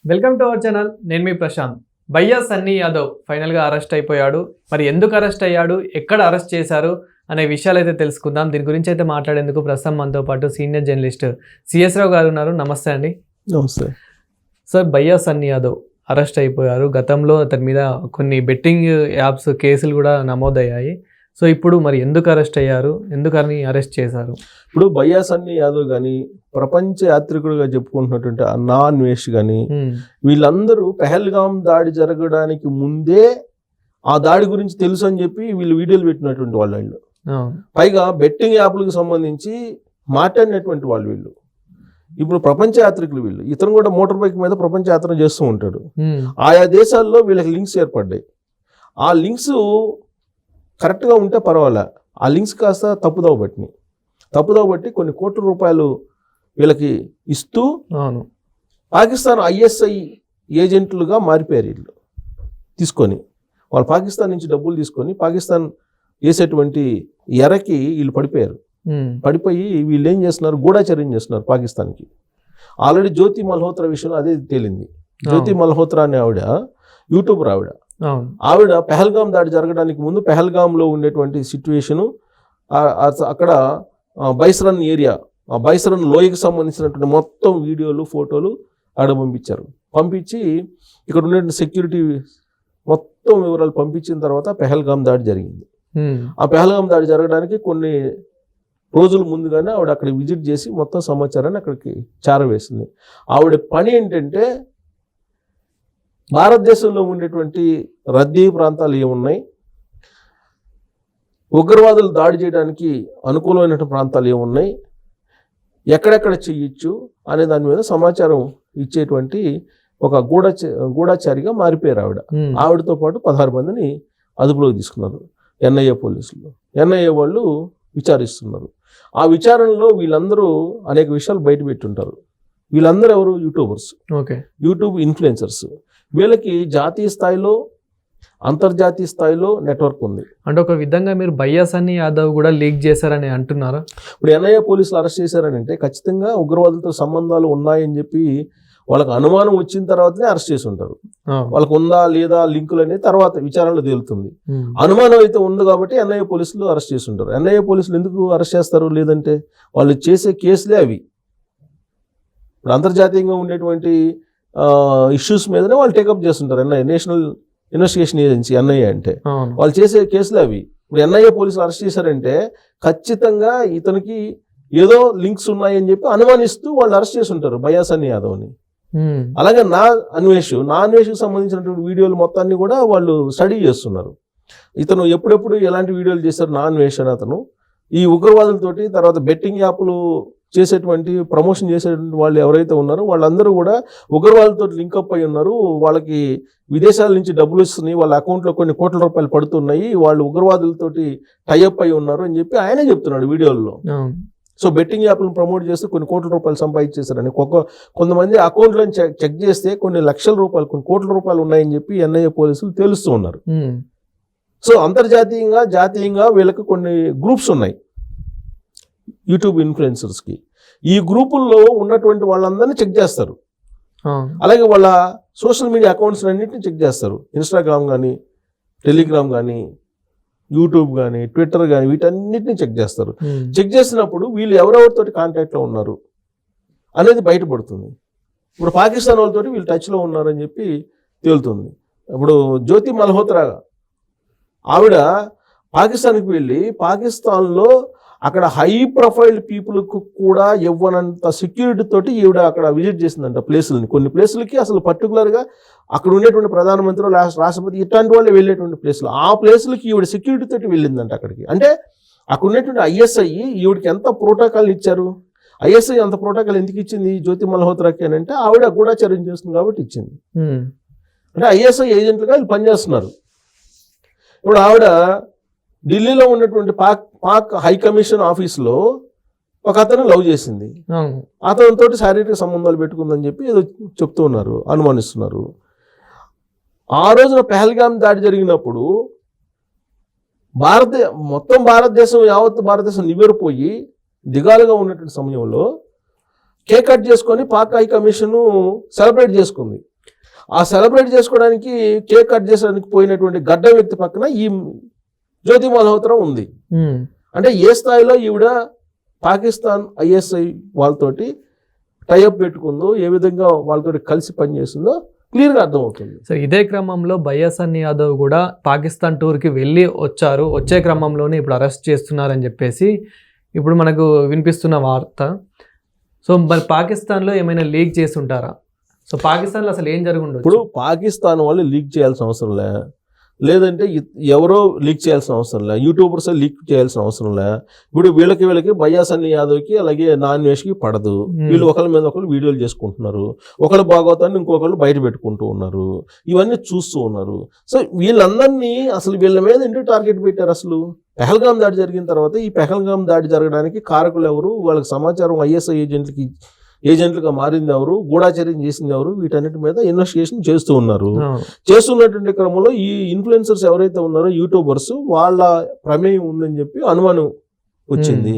Welcome to our channel. నేను మీ ప్రశాంత్. భయ్యా సన్నీ యాదవ్ ఫైనల్గా అరెస్ట్ అయిపోయాడు. మరి ఎందుకు అరెస్ట్ అయ్యాడు, ఎక్కడ అరెస్ట్ చేశారు అనే విషయాలు అయితే తెలుసుకుందాం. దీని గురించి అయితే మాట్లాడేందుకు ప్రస్తుతం మనతో పాటు సీనియర్ జర్నలిస్ట్ సిఎస్ రావు గారు ఉన్నారు. నమస్తే అండి. నమస్తే సార్. భయ్యా సన్నీ యాదవ్ అరెస్ట్ అయిపోయారు. గతంలో అతని మీద కొన్ని బెట్టింగ్ యాప్స్ కేసులు కూడా నమోదయ్యాయి. సో ఇప్పుడు మరి ఎందుకు అరెస్ట్ అయ్యారు, ఎందుకని అరెస్ట్ చేశారు? ఇప్పుడు భయ్యా సన్నీ యాదవ్ కానీ, ప్రపంచ యాత్రికుడుగా చెప్పుకుంటున్నటువంటి నా అన్వేష్ కానీ, వీళ్ళందరూ పెహల్గాం దాడి జరగడానికి ముందే ఆ దాడి గురించి తెలుసు అని చెప్పి వీళ్ళు వీడియోలు పెట్టినటువంటి వాళ్ళు. పైగా బెట్టింగ్ యాప్లకు సంబంధించి మాట్లాడినటువంటి వాళ్ళు వీళ్ళు. ఇప్పుడు ప్రపంచ యాత్రికులు వీళ్ళు. ఇతను కూడా మోటార్ బైక్ మీద ప్రపంచ యాత్ర చేస్తూ ఉంటాడు. ఆయా దేశాల్లో వీళ్ళకి లింక్స్ ఏర్పడ్డాయి. ఆ లింక్స్ కరెక్ట్గా ఉంటే పర్వాలే, ఆ లింక్స్ కాస్త తప్పుదోవ బట్టి కొన్ని కోట్ల రూపాయలు వీళ్ళకి ఇస్తూ పాకిస్తాన్ ISI ఏజెంట్లుగా మారిపోయారు. వీళ్ళు తీసుకొని వాళ్ళు పాకిస్తాన్ నుంచి డబ్బులు తీసుకొని పాకిస్తాన్ వేసేటువంటి ఎరకి వీళ్ళు పడిపోయి వీళ్ళు ఏం చేస్తున్నారు, గూఢాచర్యం చేస్తున్నారు పాకిస్తాన్కి. ఆల్రెడీ జ్యోతి మల్హోత్రా విషయంలో అదే తేలింది. జ్యోతి మల్హోత్రా అనే యూట్యూబర్ ఆవిడ పెహల్గాం దాడి జరగడానికి ముందు పెహల్గాంలో ఉండేటువంటి సిచ్యువేషను, అక్కడ బైసరన్ ఏరియా, ఆ బైసరన్ లోయకి సంబంధించినటువంటి మొత్తం వీడియోలు ఫోటోలు ఆడ పంపించి ఇక్కడ ఉన్నటువంటి సెక్యూరిటీ మొత్తం వివరాలు పంపించిన తర్వాత పెహల్గాం దాడి జరిగింది. ఆ పెహల్గాం దాడి జరగడానికి కొన్ని రోజుల ముందుగానే ఆవిడ అక్కడికి విజిట్ చేసి మొత్తం సమాచారాన్ని అక్కడికి చేరవేసింది. ఆవిడ పని ఏంటంటే భారతదేశంలో ఉండేటువంటి రద్దీ ప్రాంతాలు ఏమున్నాయి, ఉగ్రవాదులు దాడి చేయడానికి అనుకూలమైన ప్రాంతాలు ఏమున్నాయి, ఎక్కడెక్కడ చేయొచ్చు అనే దాని మీద సమాచారం ఇచ్చేటువంటి ఒక గూఢాచారిగా మారిపోయారు ఆవిడ. ఆవిడతో పాటు 16 మందిని అదుపులోకి తీసుకున్నారు NIA పోలీసులు. NIA వాళ్ళు విచారిస్తున్నారు. ఆ విచారణలో వీళ్ళందరూ అనేక విషయాలు బయట పెట్టుంటారు. వీళ్ళందరూ ఎవరు? YouTubers, YouTube influencers. వీళ్ళకి జాతీయ స్థాయిలో, అంతర్జాతీయ స్థాయిలో నెట్వర్క్ ఉంది. అంటే ఒక విధంగా మీరు భయ్యా సన్నీ యాదవ్ కూడా లీక్ చేశారని అంటున్నారా? ఇప్పుడు NIA పోలీసులు అరెస్ట్ చేశారని అంటే ఖచ్చితంగా ఉగ్రవాదులతో సంబంధాలు ఉన్నాయని చెప్పి వాళ్ళకి అనుమానం వచ్చిన తర్వాతనే అరెస్ట్ చేసి ఉంటారు. వాళ్ళకు ఉందా లేదా లింకులు అనేది తర్వాత విచారణలో తేలుతుంది. అనుమానం అయితే ఉంది కాబట్టి NIA పోలీసులు అరెస్ట్ చేసి ఉంటారు. NIA పోలీసులు ఎందుకు అరెస్ట్ చేస్తారు? లేదంటే వాళ్ళు చేసే కేసులే అవి. ఇప్పుడు అంతర్జాతీయంగా ఉండేటువంటి ఇష్యూస్ మీదనే వాళ్ళు టేకప్ చేస్తుంటారు. నేషనల్ ఇన్వెస్టిగేషన్ ఏజెన్సీ NIA అంటే వాళ్ళు చేసే కేసులు అవి. ఇప్పుడు NIA పోలీసులు అరెస్ట్ చేశారంటే ఖచ్చితంగా ఇతనికి ఏదో లింక్స్ ఉన్నాయని చెప్పి అనుమానిస్తూ వాళ్ళు అరెస్ట్ చేసి ఉంటారు భయ్యా సన్నీ యాదవ్ని. అలాగే నా అన్వేషకు సంబంధించినటువంటి వీడియోలు మొత్తాన్ని కూడా వాళ్ళు స్టడీ చేస్తున్నారు. ఇతను ఎప్పుడెప్పుడు ఎలాంటి వీడియోలు చేశారు నా అన్వేషణ అతను ఈ ఉగ్రవాదులతోటి, తర్వాత బెట్టింగ్ యాప్లు చేసేటువంటి ప్రమోషన్ చేసేటువంటి వాళ్ళు ఎవరైతే ఉన్నారో వాళ్ళందరూ కూడా ఉగ్రవాదులతో లింకప్ అయి ఉన్నారు. వాళ్ళకి విదేశాల నుంచి డబ్బులు వస్తున్నాయి, వాళ్ళ అకౌంట్లో కొన్ని కోట్ల రూపాయలు పడుతున్నాయి, వాళ్ళు ఉగ్రవాదులతోటి టైఅప్ అయి ఉన్నారు అని చెప్పి ఆయనే చెప్తున్నాడు వీడియోల్లో. సో బెట్టింగ్ యాప్లను ప్రమోట్ చేస్తే కొన్ని కోట్ల రూపాయలు సంపాదించేశారని, కొంతమంది అకౌంట్లను చెక్ చేస్తే కొన్ని లక్షల రూపాయలు, కొన్ని కోట్ల రూపాయలు ఉన్నాయని చెప్పి NIA పోలీసులు తెలుస్తూ ఉన్నారు. సో అంతర్జాతీయంగా, జాతీయంగా వీళ్ళకి కొన్ని గ్రూప్స్ ఉన్నాయి యూట్యూబ్ ఇన్ఫ్లుయెన్సర్స్కి. ఈ గ్రూపుల్లో ఉన్నటువంటి వాళ్ళందరినీ చెక్ చేస్తారు. అలాగే వాళ్ళ సోషల్ మీడియా అకౌంట్స్ అన్నింటినీ చెక్ చేస్తారు. ఇన్స్టాగ్రామ్ కానీ, టెలిగ్రామ్ కానీ, యూట్యూబ్ కానీ, ట్విట్టర్ కానీ, వీటన్నిటిని చెక్ చేస్తారు. చెక్ చేసినప్పుడు వీళ్ళు ఎవరెవరితోటి కాంటాక్ట్లో ఉన్నారు అనేది బయటపడుతుంది. ఇప్పుడు పాకిస్తాన్ వాళ్ళతోటి వీళ్ళు టచ్లో ఉన్నారని చెప్పి తేలుతుంది. ఇప్పుడు జ్యోతి మల్హోత్రా ఆవిడ పాకిస్తాన్కి వెళ్ళి పాకిస్తాన్లో అక్కడ హై ప్రొఫైల్ పీపుల్కు కూడా ఇవ్వనంత సెక్యూరిటీ తోటి ఈవిడ అక్కడ విజిట్ చేసిందంట ప్లేసులని. కొన్ని ప్లేసులకి అసలు పర్టికులర్గా అక్కడ ఉండేటువంటి ప్రధానమంత్రి, రాష్ట్రపతి ఇట్లాంటి వాళ్ళు వెళ్ళేటువంటి ప్లేసులు, ఆ ప్లేసులకి ఈవిడ సెక్యూరిటీ తోటి వెళ్ళిందంట అక్కడికి. అంటే అక్కడ ఉన్నటువంటి ISI ఈవిడికి ఎంత ప్రోటోకాల్ ఇచ్చారు? ISI అంత ప్రోటోకాల్ ఎందుకు ఇచ్చింది జ్యోతి మల్హోత్రాకి అని అంటే ఆవిడ గూఢాచర్యం చేస్తుంది కాబట్టి ఇచ్చింది. అంటే ISI ఏజెంట్లుగా వీళ్ళు పనిచేస్తున్నారు. ఇప్పుడు ఆవిడ ఢిల్లీలో ఉన్నటువంటి పాక్ హై కమిషన్ ఆఫీస్లో ఒక అతను లవ్ చేసింది. అతనితో శారీరక సంబంధాలు పెట్టుకుందని చెప్పి ఏదో చెప్తూ ఉన్నారు, అనుమానిస్తున్నారు. ఆ రోజున పెహల్గాం దాడి జరిగినప్పుడు మొత్తం భారతదేశం, యావత్ భారతదేశం నివ్వెరపోయి దిగాలుగా ఉన్నటువంటి సమయంలో కేక్ కట్ చేసుకొని పాక్ హై కమిషన్ సెలబ్రేట్ చేసుకుంది. ఆ సెలబ్రేట్ చేసుకోవడానికి కేక్ కట్ చేసడానికి పోయినటువంటి గడ్డ వ్యక్తి పక్కన ఈ జ్యోతి మల్హోత్రా ఉంది. అంటే ఏ స్థాయిలో ఈవిడ పాకిస్తాన్ ISI వాళ్ళతోటి టైఅప్ పెట్టుకుందో, ఏ విధంగా వాళ్ళతోటి కలిసి పనిచేస్తుందో క్లియర్గా అర్థమవుతుంది. సో ఇదే క్రమంలో భయ్యా సన్నీ యాదవ్ కూడా పాకిస్తాన్ టూర్కి వెళ్ళి వచ్చారు. వచ్చే క్రమంలోనే ఇప్పుడు అరెస్ట్ చేస్తున్నారని చెప్పేసి ఇప్పుడు మనకు వినిపిస్తున్న వార్త. సో మరి పాకిస్తాన్లో ఏమైనా లీక్ చేసి ఉంటారా? సో పాకిస్తాన్లో అసలు ఏం జరుగుండొచ్చు? ఇప్పుడు పాకిస్తాన్ వాళ్ళు లీక్ చేయాల్సిన అవసరం లేదంటే ఎవరో లీక్ చేయాల్సిన అవసరం యూట్యూబర్స్ లీక్ చేయాల్సిన అవసరం ఇప్పుడు వీళ్ళకి భయ్యా సన్నీ యాదవ్కి అలాగే నాన్వేష్కి పడదు. వీళ్ళు ఒకరి మీద ఒకరు వీడియోలు చేసుకుంటున్నారు, ఒకళ్ళు భాగవతాన్ని ఇంకొకళ్ళు బయట పెట్టుకుంటూ ఉన్నారు, ఇవన్నీ చూస్తూ ఉన్నారు. సో వీళ్ళందరినీ అసలు వీళ్ళ మీద ఎందుకు టార్గెట్ పెట్టారు? అసలు పెహల్గాం దాడి జరిగిన తర్వాత ఈ పెహల్గాం దాడి జరగడానికి కారకులు ఎవరు, వాళ్ళకి సమాచారం ISI ఏజెంట్లుగా మారింది ఎవరు, గూఢాచర్యం చేసింది ఎవరు, వీటన్నిటి మీద ఇన్వెస్టిగేషన్ చేస్తూ ఉన్నారు. చేస్తున్నటువంటి క్రమంలో ఈ ఇన్ఫ్లుయెన్సర్స్ ఎవరైతే ఉన్నారో యూట్యూబర్స్, వాళ్ళ ప్రమేయం ఉందని చెప్పి అనుమానం వచ్చింది.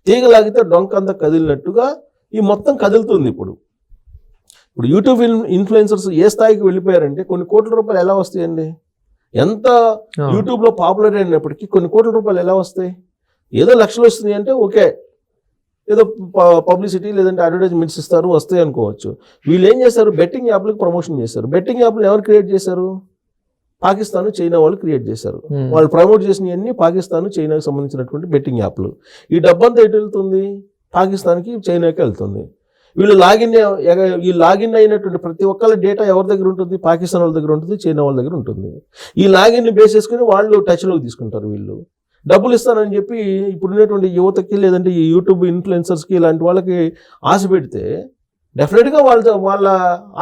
తీగలాగితే డొంకంతా కదిలినట్టుగా ఈ మొత్తం కదులుతుంది. ఇప్పుడు యూట్యూబ్ ఇన్ఫ్లుయెన్సర్స్ ఏ స్థాయికి వెళ్ళిపోయారంటే కొన్ని కోట్ల రూపాయలు ఎలా వస్తాయండి? ఎంత యూట్యూబ్లో పాపులర్ అయినప్పటికీ కొన్ని కోట్ల రూపాయలు ఎలా వస్తాయి? ఏదో లక్షలు వస్తుంది అంటే ఓకే, ఏదో పబ్లిసిటీ లేదంటే అడ్వర్టైజ్మెంట్స్ ఇస్తారు, వస్తాయి అనుకోవచ్చు. వీళ్ళు ఏం చేస్తారు? బెట్టింగ్ యాప్లకు ప్రమోషన్ చేశారు. బెట్టింగ్ యాప్లు ఎవరు క్రియేట్ చేశారు? పాకిస్తాన్, చైనా వాళ్ళు క్రియేట్ చేశారు. వాళ్ళు ప్రమోట్ చేసినవన్నీ పాకిస్తాన్, చైనాకి సంబంధించినటువంటి బెట్టింగ్ యాప్లు. ఈ డబ్బంతా ఎటు వెళ్తుంది? పాకిస్తాన్కి, చైనాకి వెళ్తుంది. వీళ్ళు లాగిన్ అయినటువంటి ప్రతి ఒక్కళ్ళ డేటా ఎవరి దగ్గర ఉంటుంది? పాకిస్తాన్ వాళ్ళ దగ్గర ఉంటుంది, చైనా వాళ్ళ దగ్గర ఉంటుంది. ఈ లాగిన్ని బేస్ చేసుకుని వాళ్ళు టచ్లోకి తీసుకుంటారు. వీళ్ళు డబ్బులు ఇస్తానని చెప్పి ఇప్పుడున్నటువంటి యువతకి లేదంటే ఈ యూట్యూబ్ ఇన్ఫ్లుయెన్సర్స్కి ఇలాంటి వాళ్ళకి ఆశ పెడితే డెఫినెట్గా వాళ్ళ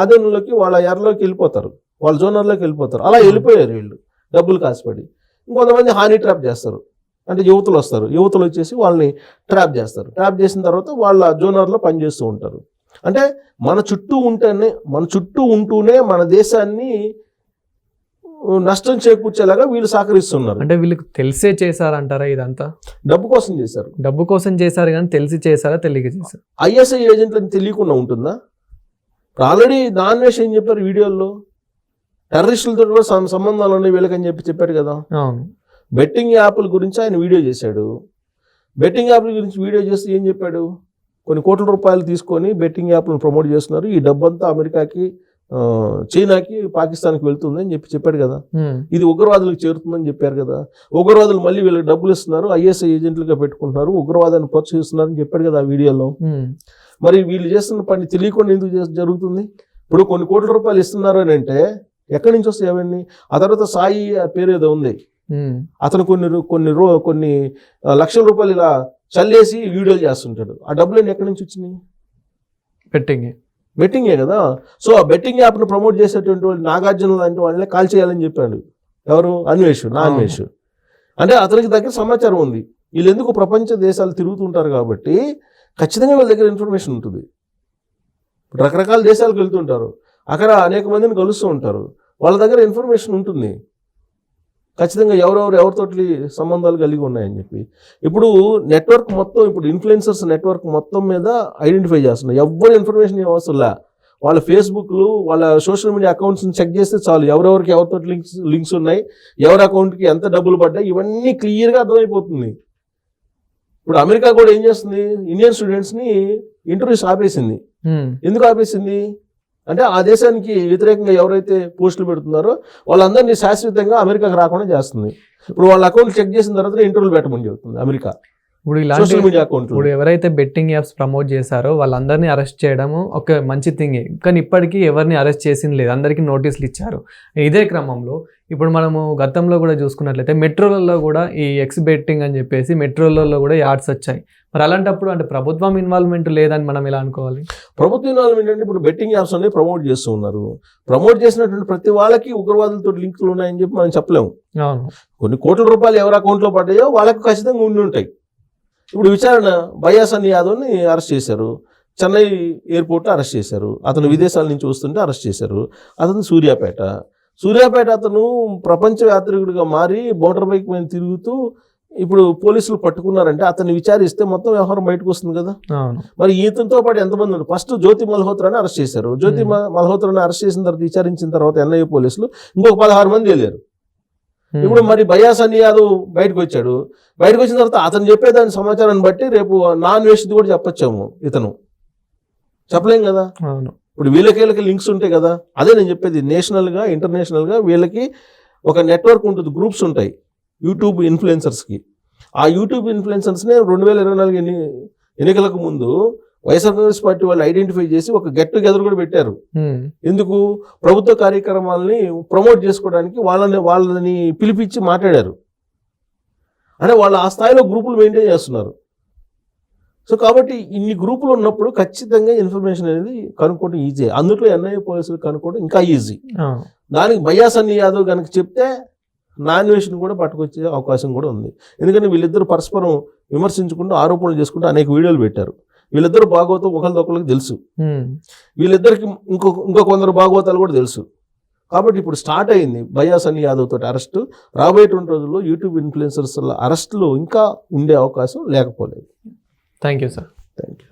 ఆధీనంలోకి, వాళ్ళ ఎర్రలోకి వెళ్ళిపోతారు, వాళ్ళ జోనర్లోకి వెళ్ళిపోతారు. అలా వెళ్ళిపోయారు వీళ్ళు డబ్బులు కాసిపడి. ఇంకొంతమంది హానీ ట్రాప్ చేస్తారు. అంటే యువతులు వస్తారు, యువతులు వచ్చేసి వాళ్ళని ట్రాప్ చేస్తారు. ట్రాప్ చేసిన తర్వాత వాళ్ళ జోనర్లో పనిచేస్తూ ఉంటారు. అంటే మన చుట్టూ ఉంటూనే మన దేశాన్ని నష్టం చేకూర్చేలాగా వీళ్ళు సహకరిస్తున్నారు. అంటే వీళ్ళకి తెలిసే చేశారంటారా? ఇదంతా డబ్బు కోసం చేశారు. డబ్బు కోసం చేశారు కానీ తెలిసి చేశారా, తెలియక చేశారు? ISI ఏజెంట్లని తెలియకుండా ఉంటుందా? ఆల్రెడీ నాన్వేష్ ఏం చెప్పారు వీడియోల్లో? టెర్రరిస్టులతో కూడా సంబంధాలు ఉన్నాయి వీళ్ళకని చెప్పారు కదా. అవును. బెట్టింగ్ యాప్ల గురించి ఆయన వీడియో చేశాడు. బెట్టింగ్ యాప్ల గురించి వీడియో చేస్తే ఏం చెప్పాడు? కొన్ని కోట్ల రూపాయలు తీసుకొని బెట్టింగ్ యాప్లను ప్రమోట్ చేస్తున్నారు, ఈ డబ్బంతా అమెరికాకి, చైనాకి, పాకిస్తాన్కి వెళ్తుంది అని చెప్పాడు కదా. ఇది ఉగ్రవాదులకు చేరుతుందని చెప్పారు కదా. ఉగ్రవాదులు మళ్ళీ వీళ్ళకి డబ్బులు ఇస్తున్నారు, ISI ఏజెంట్లుగా పెట్టుకుంటున్నారు, ఉగ్రవాదాన్ని ప్రోత్సహిస్తున్నారు అని చెప్పాడు కదా ఆ వీడియోలో. మరి వీళ్ళు చేస్తున్న పని తెలియకుండా ఎందుకు జరుగుతుంది? ఇప్పుడు కొన్ని కోట్ల రూపాయలు ఇస్తున్నారు అని అంటే ఎక్కడి నుంచి వస్తాయి అవన్నీ? ఆ తర్వాత సాయి పేరు ఏదో ఉంది, అతను కొన్ని లక్షల రూపాయలు ఇలా చల్లేసి వీడియోలు చేస్తుంటాడు. ఆ డబ్బులన్నీ ఎక్కడి నుంచి వచ్చినాయి? బెట్టింగే కదా. సో ఆ బెట్టింగ్ యాప్ను ప్రమోట్ చేసేటువంటి వాళ్ళు నాగార్జున లాంటి వాళ్ళని కాల్ చేయాలని చెప్పాడు. ఎవరు? నాన్వేష్. అంటే అతనికి దగ్గర సమాచారం ఉంది. వీళ్ళు ఎందుకు ప్రపంచ దేశాలు తిరుగుతుంటారు కాబట్టి ఖచ్చితంగా వీళ్ళ దగ్గర ఇన్ఫర్మేషన్ ఉంటుంది. రకరకాల దేశాలకు వెళ్తుంటారు, అక్కడ అనేక మందిని కలుస్తూ ఉంటారు, వాళ్ళ దగ్గర ఇన్ఫర్మేషన్ ఉంటుంది ఖచ్చితంగా ఎవరితోటి సంబంధాలు కలిగి ఉన్నాయని చెప్పి. ఇప్పుడు నెట్వర్క్ మొత్తం, ఇప్పుడు ఇన్ఫ్లుయెన్సర్స్ నెట్వర్క్ మొత్తం మీద ఐడెంటిఫై చేస్తున్నారు. ఎవరి ఇన్ఫర్మేషన్ అవసరంలా, వాళ్ళ ఫేస్బుక్లు, వాళ్ళ సోషల్ మీడియా అకౌంట్స్ని చెక్ చేస్తే చాలు, ఎవరెవరికి లింక్స్ ఉన్నాయి, ఎవరి అకౌంట్కి ఎంత డబ్బులు పడ్డాయి, ఇవన్నీ క్లియర్గా అర్థమైపోతుంది. ఇప్పుడు అమెరికా కూడా ఏం చేస్తుంది? ఇండియన్ స్టూడెంట్స్ని ఇంటర్వ్యూస్ ఆపేసింది. ఎందుకు ఆపేసింది అంటే ఆ దేశానికి వ్యతిరేకంగా ఎవరైతే పోస్టులు పెడుతున్నారో వాళ్ళందరినీ శాశ్వతంగా అమెరికాకి రాకుండా చేస్తుంది. ఇప్పుడు వాళ్ళ అకౌంట్ చెక్ చేసిన తర్వాత ఇంటర్వ్యూలు పెట్టమని చెబుతుంది అమెరికా. ఇప్పుడు సోషల్ మీడియా అకౌంట్ ఇప్పుడు ఎవరైతే బెట్టింగ్ యాప్స్ ప్రమోట్ చేశారో వాళ్ళందరినీ అరెస్ట్ చేయడము ఒక మంచి థింగే, కానీ ఇప్పటికీ ఎవరిని అరెస్ట్ చేసింది లేదు, అందరికీ నోటీసులు ఇచ్చారు. ఇదే క్రమంలో ఇప్పుడు మనము గతంలో కూడా చూసుకున్నట్లయితే మెట్రోలలో కూడా ఈ ఎక్స్ బెట్టింగ్ అని చెప్పేసి మెట్రోలలో కూడా యాడ్స్ వచ్చాయి. మరి అలాంటప్పుడు అంటే ప్రభుత్వం ఇన్వాల్వ్మెంట్ లేదని మనం ఎలా అనుకోవాలి? ప్రభుత్వ ఇన్వాల్వ్మెంట్ అంటే ఇప్పుడు బెట్టింగ్ యాప్స్ అనేవి ప్రమోట్ చేస్తూ ఉన్నారు. ప్రమోట్ చేసినటువంటి ప్రతి వాళ్ళకి ఉగ్రవాదులతో లింకులు ఉన్నాయని చెప్పి మనం చెప్పలేము. కొన్ని కోట్ల రూపాయలు ఎవరి అకౌంట్లో పడ్డాయో వాళ్ళకి ఖచ్చితంగా ఉండి ఉంటాయి. ఇప్పుడు విచారణ భయ్యా సన్నీ యాదవ్ని అరెస్ట్ చేశారు, చెన్నై ఎయిర్పోర్ట్లో అరెస్ట్ చేశారు, అతను విదేశాల నుంచి వస్తుంటే అరెస్ట్ చేశారు. అతను సూర్యాపేట అతను ప్రపంచ యాత్రికుడిగా మారి మోటార్ బైక్ మీద తిరుగుతూ ఇప్పుడు పోలీసులు పట్టుకున్నారంటే అతన్ని విచారిస్తే మొత్తం వ్యవహారం బయటకు వస్తుంది కదా. అవును. మరి ఈతనితో పాటు ఎంతమంది ఉన్నారు? ఫస్ట్ జ్యోతి మల్హోత్రాని అరెస్ట్ చేశారు. జ్యోతి మల్హోత్రాని అరెస్ట్ చేసిన తర్వాత విచారించిన తర్వాత ఎన్ఐఏ పోలీసులు ఇంకొక 16 మంది వెళ్ళారు. ఇప్పుడు మరి బయ్యా సన్నీ యాదవ్ బయటకు వచ్చాడు. బయటకు వచ్చిన తర్వాత అతను చెప్పేదాని సమాచారాన్ని బట్టి రేపు నాన్ వేషిది కూడా చెప్పొచ్చాము, ఇతను చెప్పలేం కదా. అవును. ఇప్పుడు వీళ్ళకి లింక్స్ ఉంటాయి కదా. అదే నేను చెప్పేది, నేషనల్గా ఇంటర్నేషనల్గా వీళ్ళకి ఒక నెట్వర్క్ ఉంటుంది, గ్రూప్స్ ఉంటాయి యూట్యూబ్ ఇన్ఫ్లుయెన్సర్స్కి. ఆ యూట్యూబ్ ఇన్ఫ్లుయెన్సర్స్ని 2024 ఎన్నికలకు ముందు వైఎస్ఆర్ కాంగ్రెస్ పార్టీ వాళ్ళు ఐడెంటిఫై చేసి ఒక గెట్ టుగెదర్ కూడా పెట్టారు. ఎందుకు? ప్రభుత్వ కార్యక్రమాలని ప్రమోట్ చేసుకోవడానికి వాళ్ళని పిలిపించి మాట్లాడారు. అంటే వాళ్ళు ఆ స్థాయిలో గ్రూపులు మెయింటైన్ చేస్తున్నారు. సో కాబట్టి ఇన్ని గ్రూపులు ఉన్నప్పుడు ఖచ్చితంగా ఇన్ఫర్మేషన్ అనేది కనుక్కోవడం ఈజీ. అందులో ఎన్ఐఏ పోలీసులు కనుక్కోవడం ఇంకా ఈజీ. దానికి బయ్యా సన్నీ యాదవ్ కనుక చెప్తే నాన్ వేషన్ కూడా పట్టుకొచ్చే అవకాశం కూడా ఉంది. ఎందుకంటే వీళ్ళిద్దరు పరస్పరం విమర్శించుకుంటూ ఆరోపణలు చేసుకుంటూ అనేక వీడియోలు పెట్టారు. వీళ్ళిద్దరు భాగవతం ఒకరికి తెలుసు. వీళ్ళిద్దరికి ఇంకో కొందరు భాగవతాలు కూడా తెలుసు. కాబట్టి ఇప్పుడు స్టార్ట్ అయింది బయ్యా సన్నీ యాదవ్ తోటి అరెస్టు. రాబోయేటువంటి రోజుల్లో యూట్యూబ్ ఇన్ఫ్లుయెన్సర్స్ అరెస్టులు ఇంకా ఉండే అవకాశం లేకపోలేదు. Thank you sir. Thank you.